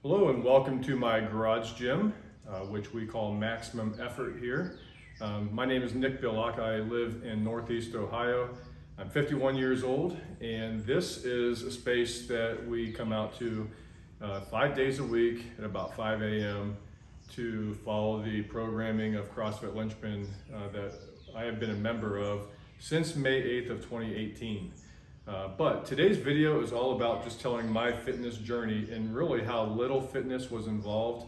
Hello and welcome to my garage gym, which we call Maximum Effort here. My name is Nick Billock. I live in Northeast Ohio. I'm 51 years old, and this is a space that we come out to 5 days a week at about 5 a.m. to follow the programming of CrossFit Lynchpin that I have been a member of since May 8th of 2018. But today's video is all about just telling my fitness journey and really how little fitness was involved,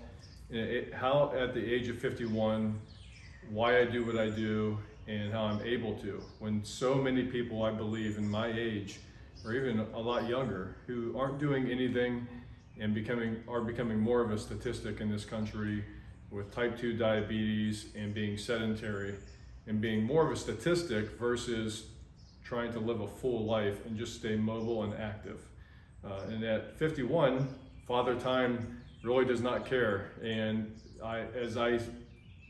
and how at the age of 51, why I do what I do and how I'm able to. When so many people, I believe, in my age or even a lot younger who aren't doing anything and are becoming more of a statistic in this country with type 2 diabetes and being sedentary and being more of a statistic versus trying to live a full life and just stay mobile and active. And at 51, Father Time really does not care. And as I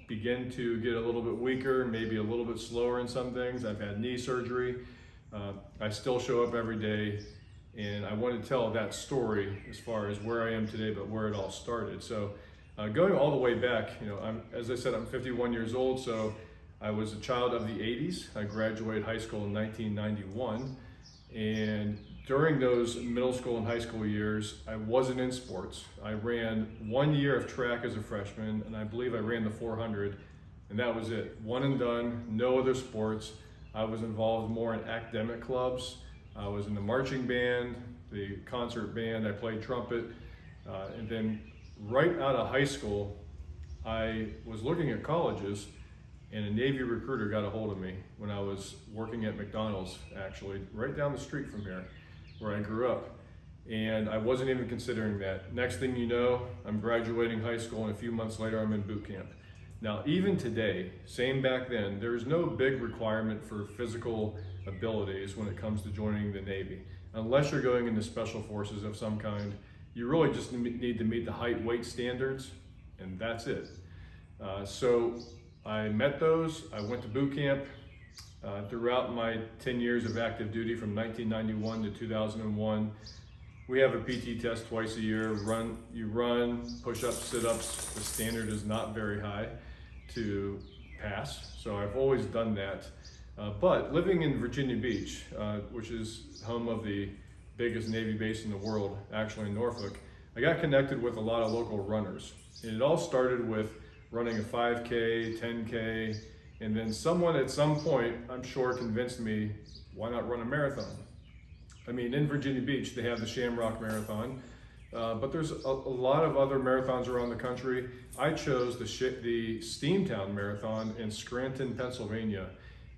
begin to get a little bit weaker, maybe a little bit slower in some things, I've had knee surgery, I still show up every day. And I want to tell that story as far as where I am today, but where it all started. So going all the way back, as I said, I'm 51 years old, so I was a child of the 80s. I graduated high school in 1991. And during those middle school and high school years, I wasn't in sports. I ran 1 year of track as a freshman, and I believe I ran the 400, and that was it. One and done, no other sports. I was involved more in academic clubs. I was in the marching band, the concert band, I played trumpet. And then right out of high school, I was looking at colleges, and a Navy recruiter got a hold of me when I was working at McDonald's, actually, right down the street from here, where I grew up. And I wasn't even considering that. Next thing you know, I'm graduating high school, and a few months later, I'm in boot camp. Now, even today, same back then, there's no big requirement for physical abilities when it comes to joining the Navy. Unless you're going into special forces of some kind, you really just need to meet the height, weight standards, and that's it. So I met those. I went to boot camp throughout my 10 years of active duty from 1991 to 2001. We have a PT test twice a year. You run, push-ups, sit-ups. The standard is not very high to pass, so I've always done that. But living in Virginia Beach, which is home of the biggest Navy base in the world, actually in Norfolk, I got connected with a lot of local runners. And it all started with running a 5K, 10K, and then someone at some point, I'm sure, convinced me, why not run a marathon? I mean, in Virginia Beach, they have the Shamrock Marathon, but there's a lot of other marathons around the country. I chose the Steamtown Marathon in Scranton, Pennsylvania,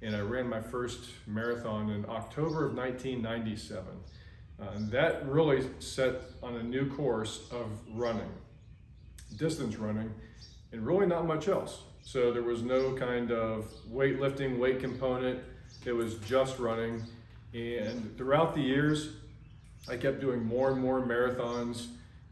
and I ran my first marathon in October of 1997. And that really set on a new course of running, distance running, and really not much else. So there was no kind of weightlifting, weight component. It was just running. And throughout the years, I kept doing more and more marathons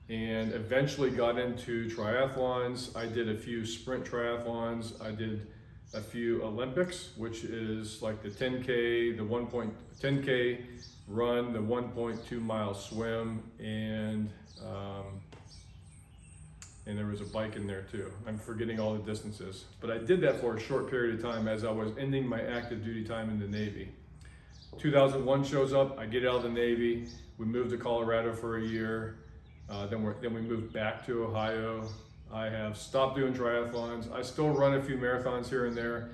and eventually got into triathlons. I did a few sprint triathlons. I did a few Olympics, which is like the 10K, the 10K run, the 1.2 mile swim, and there was a bike in there too. I'm forgetting all the distances. But I did that for a short period of time as I was ending my active duty time in the Navy. 2001 shows up, I get out of the Navy, we moved to Colorado for a year, then we moved back to Ohio. I have stopped doing triathlons. I still run a few marathons here and there,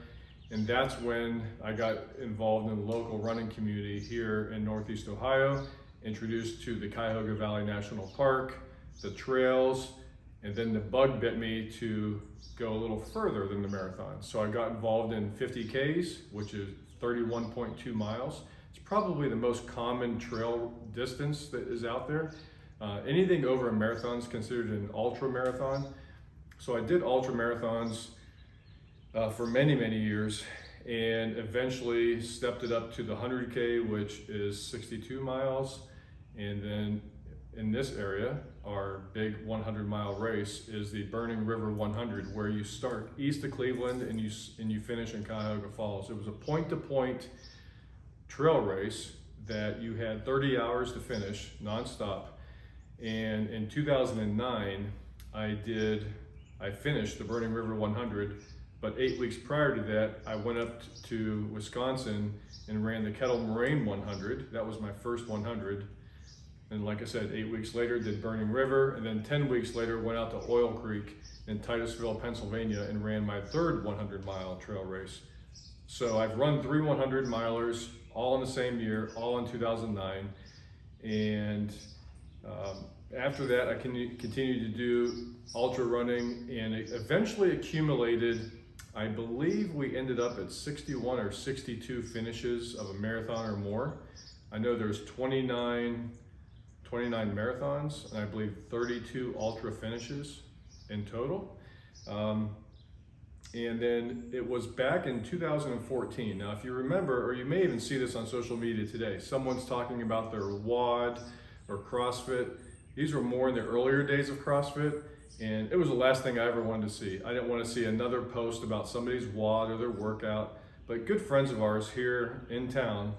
and that's when I got involved in the local running community here in Northeast Ohio, introduced to the Cuyahoga Valley National Park, the trails, and then the bug bit me to go a little further than the marathon. So I got involved in 50Ks, which is 31.2 miles. It's probably the most common trail distance that is out there. Anything over a marathon is considered an ultra marathon. So I did ultra marathons for many, many years, and eventually stepped it up to the 100K, which is 62 miles. And then in this area, our big 100-mile race is the Burning River 100, where you start east of Cleveland and you finish in Cuyahoga Falls. It was a point-to-point trail race that you had 30 hours to finish nonstop. And in 2009, I finished the Burning River 100, but 8 weeks prior to that, I went up to Wisconsin and ran the Kettle Moraine 100. That was my first 100. And like I said, 8 weeks later, did Burning River, and then 10 weeks later, went out to Oil Creek in Titusville, Pennsylvania, and ran my third 100-mile trail race. So I've run 3 100-milers, all in the same year, all in 2009. And after that, I continued to do ultra running, and it eventually accumulated, I believe we ended up at 61 or 62 finishes of a marathon or more. I know there's 29 marathons, and I believe 32 ultra finishes in total. And then it was back in 2014. Now, if you remember, or you may even see this on social media today, someone's talking about their WOD or CrossFit. These were more in the earlier days of CrossFit, and it was the last thing I ever wanted to see. I didn't want to see another post about somebody's WOD or their workout, but good friends of ours here in town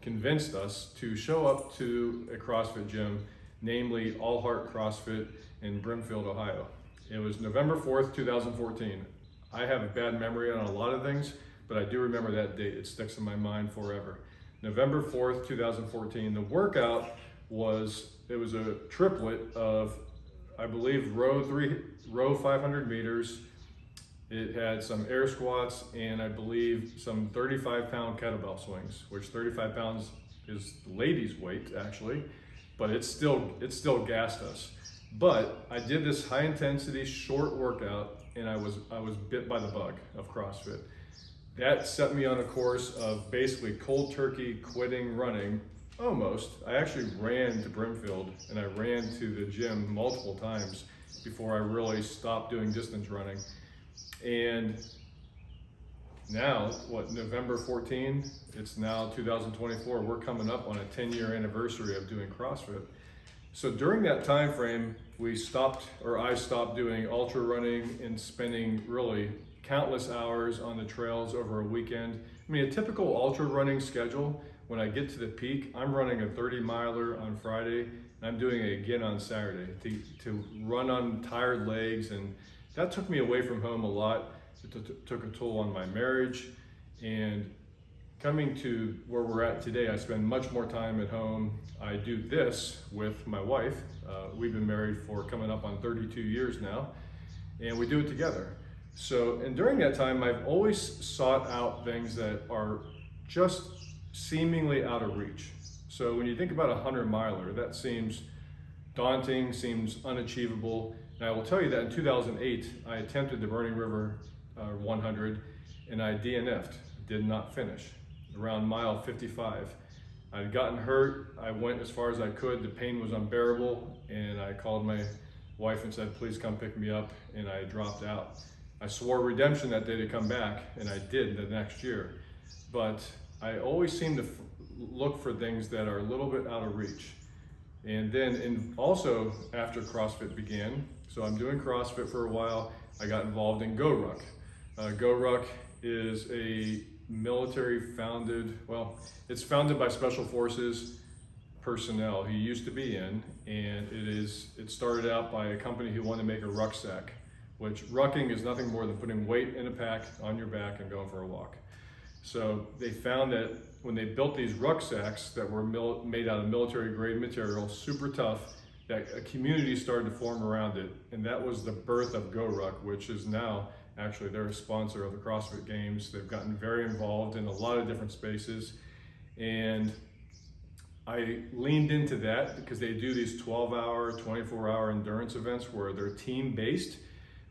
convinced us to show up to a CrossFit gym, namely All Heart CrossFit in Brimfield, Ohio. It was November 4th, 2014. I have a bad memory on a lot of things, but I do remember that date. It sticks in my mind forever. November 4th, 2014. The workout was a triplet of, I believe, row 500 meters. It had some air squats and I believe some 35-pound kettlebell swings, which 35 pounds is the ladies' weight actually, but it still gassed us. But I did this high intensity short workout and I was bit by the bug of CrossFit. That set me on a course of basically cold turkey quitting running. Almost. I actually ran to Brimfield and I ran to the gym multiple times before I really stopped doing distance running. And now, November 14, it's now 2024, we're coming up on a 10-year anniversary of doing CrossFit. So during that time frame, I stopped doing ultra running and spending really countless hours on the trails over a weekend. I mean, a typical ultra running schedule, when I get to the peak, I'm running a 30-miler on Friday, and I'm doing it again on Saturday to run on tired legs, and that took me away from home a lot. It took a toll on my marriage, and coming to where we're at today, I spend much more time at home. I do this with my wife. We've been married for coming up on 32 years now, and we do it together. So, and during that time, I've always sought out things that are just seemingly out of reach. So when you think about a 100-miler, that seems daunting, seems unachievable. And I will tell you that in 2008, I attempted the Burning River 100 and I DNF'd, did not finish, around mile 55. I'd gotten hurt, I went as far as I could, the pain was unbearable, and I called my wife and said, please come pick me up, and I dropped out. I swore redemption that day to come back, and I did the next year. But I always seem to look for things that are a little bit out of reach. And then also after CrossFit began, so I'm doing CrossFit for a while, I got involved in GoRuck. GoRuck is a military founded, it's founded by Special Forces personnel who used to be in, and it started out by a company who wanted to make a rucksack, which rucking is nothing more than putting weight in a pack on your back and going for a walk. So they found that when they built these rucksacks that were made out of military grade material, super tough, that a community started to form around it. And that was the birth of GoRuck, which is now, actually, they're a sponsor of the CrossFit Games. They've gotten very involved in a lot of different spaces. And I leaned into that because they do these 12-hour, 24-hour endurance events where they're team-based,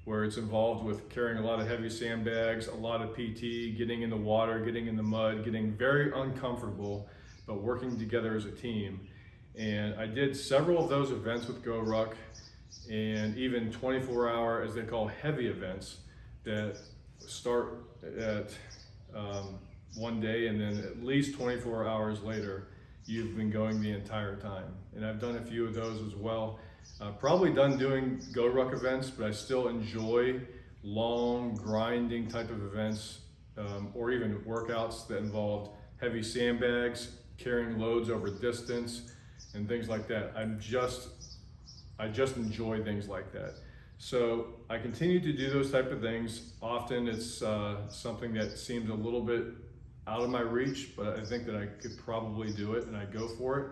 where it's involved with carrying a lot of heavy sandbags, a lot of PT, getting in the water, getting in the mud, getting very uncomfortable, but working together as a team. And I did several of those events with GoRuck, and even 24-hour, as they call heavy events, that start at one day, and then at least 24 hours later, you've been going the entire time. And I've done a few of those as well. Probably done doing GoRuck events, but I still enjoy long, grinding type of events, or even workouts that involved heavy sandbags, carrying loads over distance, and things like that. I just enjoy things like that. So I continue to do those type of things. Often it's something that seems a little bit out of my reach, but I think that I could probably do it, and I go for it.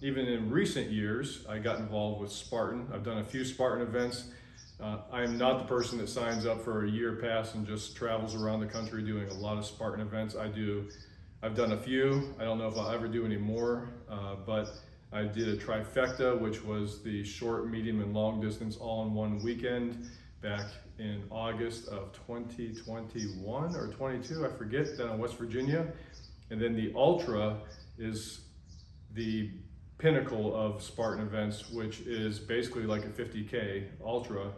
Even in recent years, I got involved with Spartan. I've done a few Spartan events. I am not the person that signs up for a year pass and just travels around the country doing a lot of Spartan events. I've done a few. I don't know if I'll ever do any more, but I did a trifecta, which was the short, medium, and long distance all in one weekend back in August of 2021 or 22, I forget, down in West Virginia. And then the ultra is the pinnacle of Spartan events, which is basically like a 50K ultra,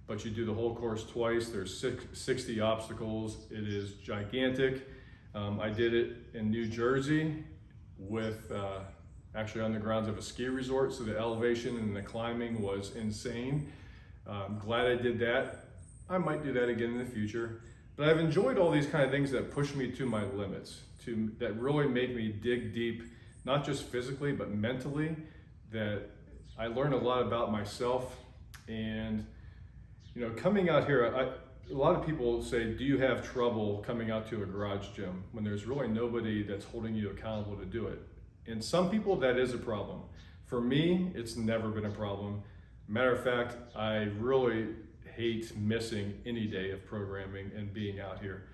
but you do the whole course twice. There's 60 obstacles. It is gigantic. I did it in New Jersey with actually on the grounds of a ski resort, so the elevation and the climbing was insane. I'm glad I did that. I might do that again in the future, but I've enjoyed all these kind of things that push me to my limits, that really make me dig deep, not just physically, but mentally, that I learn a lot about myself. And, you know, coming out here, a lot of people say, do you have trouble coming out to a garage gym when there's really nobody that's holding you accountable to do it? And some people, that is a problem. For me, it's never been a problem. Matter of fact, I really hate missing any day of programming and being out here.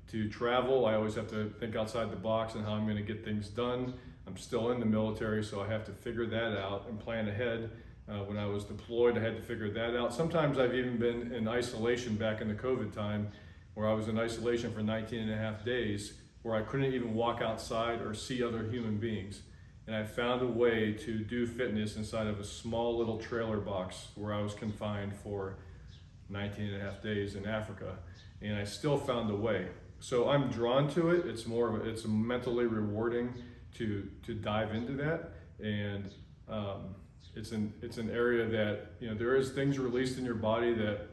To travel, I always have to think outside the box and how I'm going to get things done. I'm still in the military, so I have to figure that out and plan ahead. When I was deployed, I had to figure that out. Sometimes I've even been in isolation back in the COVID time, where I was in isolation for 19 and a half days, where I couldn't even walk outside or see other human beings. And I found a way to do fitness inside of a small little trailer box where I was confined for 19 and a half days in Africa. And I still found a way. So I'm drawn to it. It's mentally rewarding to dive into that. And it's an area that, you know, there is things released in your body, that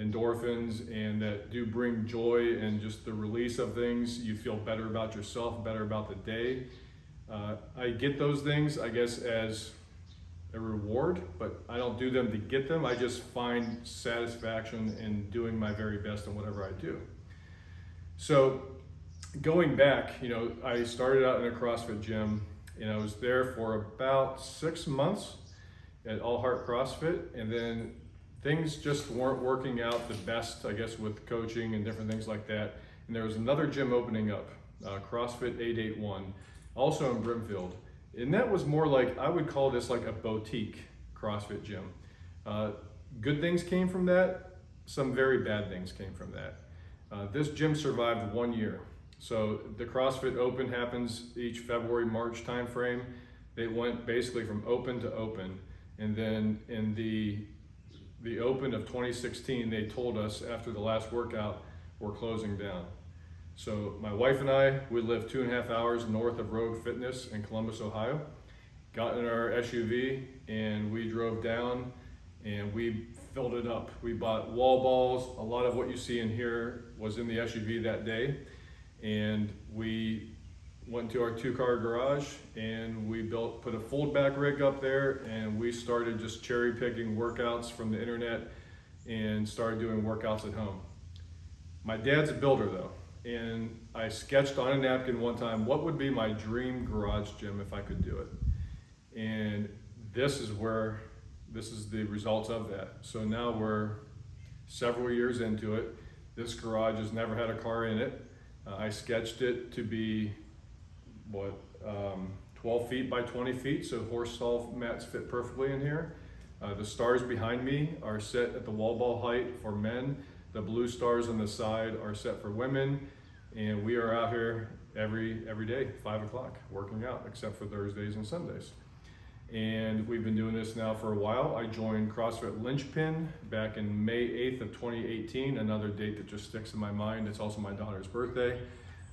endorphins, and that do bring joy, and just the release of things. You feel better about yourself, better about the day. I get those things, I guess, as a reward, but I don't do them to get them. I just find satisfaction in doing my very best in whatever I do. So going back, you know, I started out in a CrossFit gym, and I was there for about 6 months at All Heart CrossFit, and then things just weren't working out the best, I guess, with coaching and different things like that. And there was another gym opening up, CrossFit 881, also in Brimfield. And that was more like, I would call this like a boutique CrossFit gym. Good things came from that. Some very bad things came from that. This gym survived 1 year. So the CrossFit Open happens each February, March timeframe. They went basically from open to open. And then in the Open of 2016, they told us after the last workout, we're closing down. So my wife and I, we live 2.5 hours north of Rogue Fitness in Columbus, Ohio. Got in our SUV and we drove down and we filled it up. We bought wall balls. A lot of what you see in here was in the SUV that day. And we went to our 2-car garage and we put a fold back rig up there, and we started just cherry picking workouts from the internet and started doing workouts at home. My dad's a builder though, and I sketched on a napkin one time what would be my dream garage gym if I could do it. And this is the results of that. So now we're several years into it. This garage has never had a car in it. I sketched it to be 12 feet by 20 feet, so horse stall mats fit perfectly in here. The stars behind me are set at the wall ball height for men. The blue stars on the side are set for women. And we are out here every day, 5 o'clock, working out, except for Thursdays and Sundays. And we've been doing this now for a while. I joined CrossFit Linchpin back in May 8th of 2018, another date that just sticks in my mind. It's also my daughter's birthday,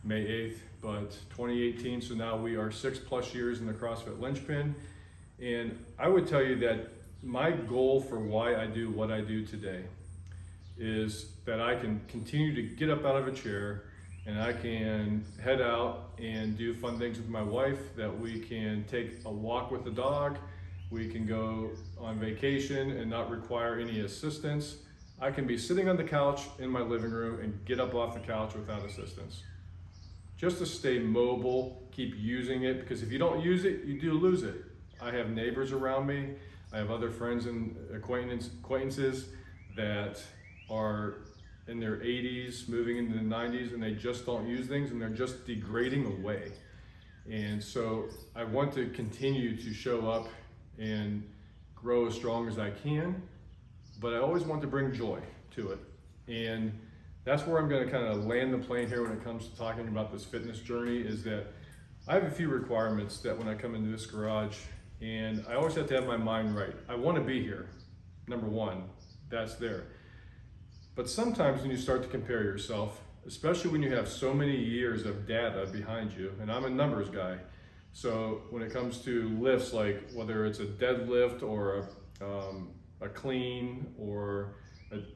May 8th, but 2018. So now we are 6+ years in the CrossFit Linchpin. And I would tell you that my goal for why I do what I do today is that I can continue to get up out of a chair and I can head out and do fun things with my wife, that we can take a walk with the dog, we can go on vacation and not require any assistance. I can be sitting on the couch in my living room and get up off the couch without assistance. Just to stay mobile, keep using it, because if you don't use it, you do lose it. I have neighbors around me, I have other friends and acquaintances that are in their 80s, moving into the 90s, and they just don't use things, and they're just degrading away. And so I want to continue to show up and grow as strong as I can, but I always want to bring joy to it. And that's where I'm going to kind of land the plane here when it comes to talking about this fitness journey, is that I have a few requirements that when I come into this garage, and I always have to have my mind right. I want to be here, number one, that's there. But sometimes when you start to compare yourself, especially when you have so many years of data behind you, and I'm a numbers guy, so when it comes to lifts, like whether it's a deadlift or a clean or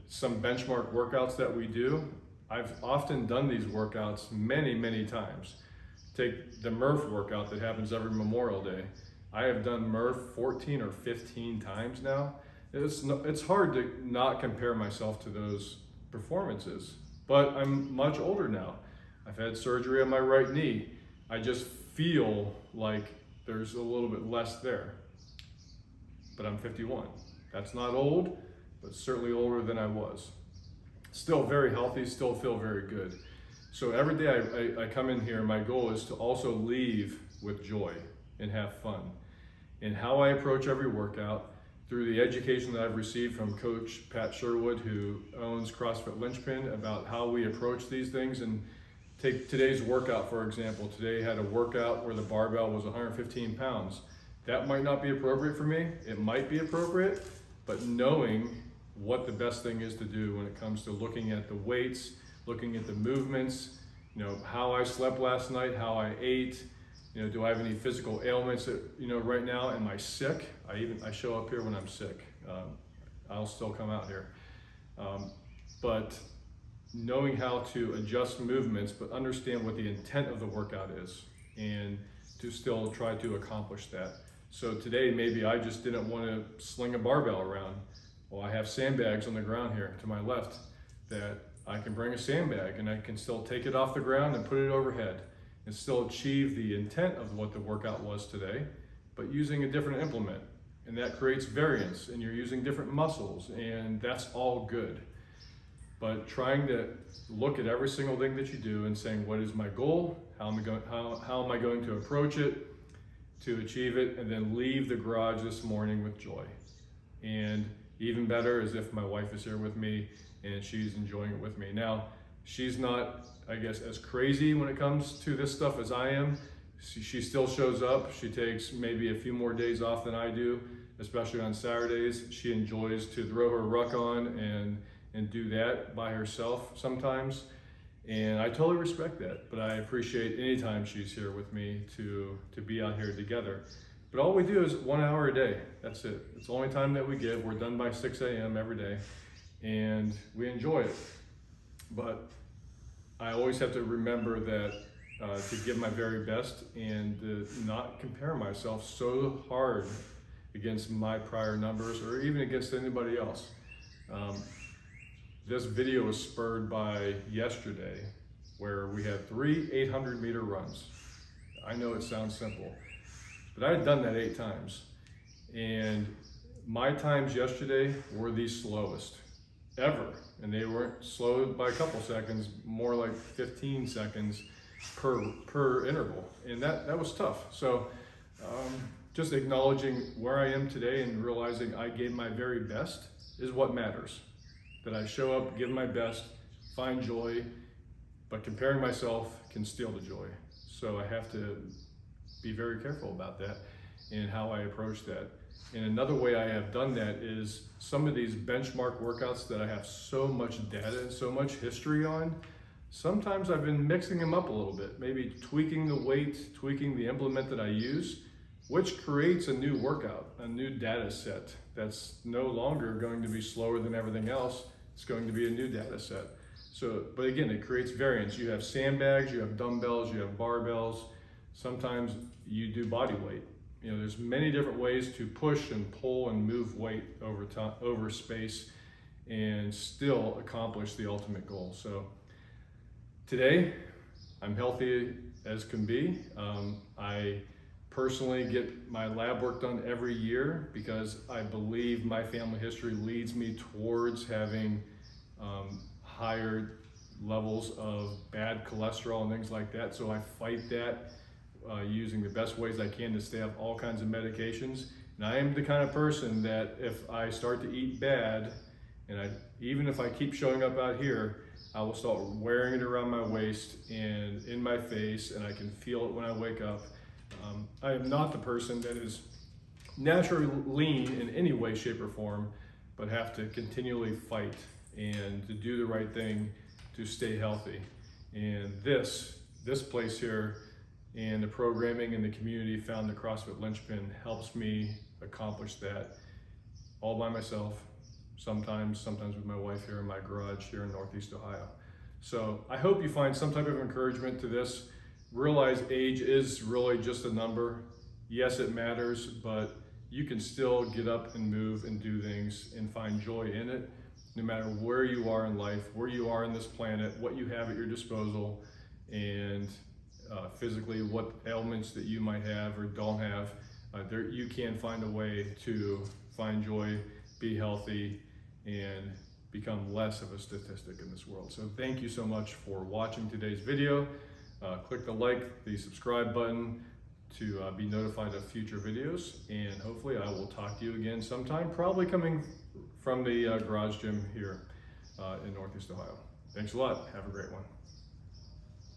some benchmark workouts that we do, I've often done these workouts many times. Take the Murph workout that happens every Memorial Day. I have done Murph 14 or 15 times now. It's hard to not compare myself to those performances, but I'm much older now. I've had surgery on my right knee. I just feel like there's a little bit less there, but I'm 51. That's not old, but certainly older than I was. Still very healthy, still feel very good. So every day I come in here, my goal is to also leave with joy and have fun. And how I approach every workout, through the education that I've received from Coach Pat Sherwood, who owns CrossFit Linchpin, about how we approach these things. And take today's workout, for example. Today I had a workout where the barbell was 115 pounds. That might not be appropriate for me. It might be appropriate, but knowing what the best thing is to do when it comes to looking at the weights, looking at the movements, how I slept last night, how I ate, do I have any physical ailments that, right now, am I sick? I show up here when I'm sick. I'll still come out here. But knowing how to adjust movements, but understand what the intent of the workout is, and to still try to accomplish that. So today, maybe I just didn't want to sling a barbell around. Well, I have sandbags on the ground here to my left that I can bring a sandbag and I can still take it off the ground and put it overhead and still achieve the intent of what the workout was today, but using a different implement. And that creates variance, and you're using different muscles, and that's all good. But trying to look at every single thing that you do and saying, what is my goal? How am I going to approach it to achieve it, and then leave the garage this morning with joy. And even better is if my wife is here with me and she's enjoying it with me. Now, she's not, I guess, as crazy when it comes to this stuff as I am. She still shows up. She takes maybe a few more days off than I do, especially on Saturdays. She enjoys to throw her ruck on and do that by herself sometimes. And I totally respect that, but I appreciate any time she's here with me to be out here together. But all we do is 1 hour a day. That's it. It's the only time that we give. We're done by 6 a.m. every day, and we enjoy it. But I always have to remember that to give my very best and to not compare myself so hard against my prior numbers or even against anybody else. This video was spurred by yesterday, where we had 3 800-meter runs. I know it sounds simple, but I had done that 8 times. And my times yesterday were the slowest ever. And they weren't slowed by a couple seconds, more like 15 seconds per interval. And that was tough. So just acknowledging where I am today and realizing I gave my very best is what matters. That I show up, give my best, find joy, but comparing myself can steal the joy. So I have to be very careful about that and how I approach that. And another way I have done that is some of these benchmark workouts that I have so much data and so much history on, sometimes I've been mixing them up a little bit, maybe tweaking the weight, tweaking the implement that I use, which creates a new workout, a new data set that's no longer going to be slower than everything else. It's going to be a new data set. So, but again, it creates variance. You have sandbags, you have dumbbells, you have barbells. Sometimes you do body weight. You know, there's many different ways to push and pull and move weight over time, over space, and still accomplish the ultimate goal. So today, I'm healthy as can be. I personally get my lab work done every year because I believe my family history leads me towards having higher levels of bad cholesterol and things like that. So I fight that using the best ways I can to stay off all kinds of medications. And I am the kind of person that if I start to eat bad, and even if I keep showing up out here, I will start wearing it around my waist and in my face, and I can feel it when I wake up. I am not the person that is naturally lean in any way, shape, or form, but have to continually fight and to do the right thing to stay healthy. And this place here and the programming and the community found the CrossFit Linchpin helps me accomplish that all by myself, sometimes with my wife here in my garage here in Northeast Ohio. So I hope you find some type of encouragement to this. Realize age is really just a number. Yes, it matters, but you can still get up and move and do things and find joy in it, no matter where you are in life, where you are in this planet, what you have at your disposal, and physically what ailments that you might have or don't have. You can find a way to find joy, be healthy, and become less of a statistic in this world. So thank you so much for watching today's video. Click the like, the subscribe button to be notified of future videos, and hopefully I will talk to you again sometime, probably coming from the garage gym here in Northeast Ohio. Thanks a lot. Have a great one.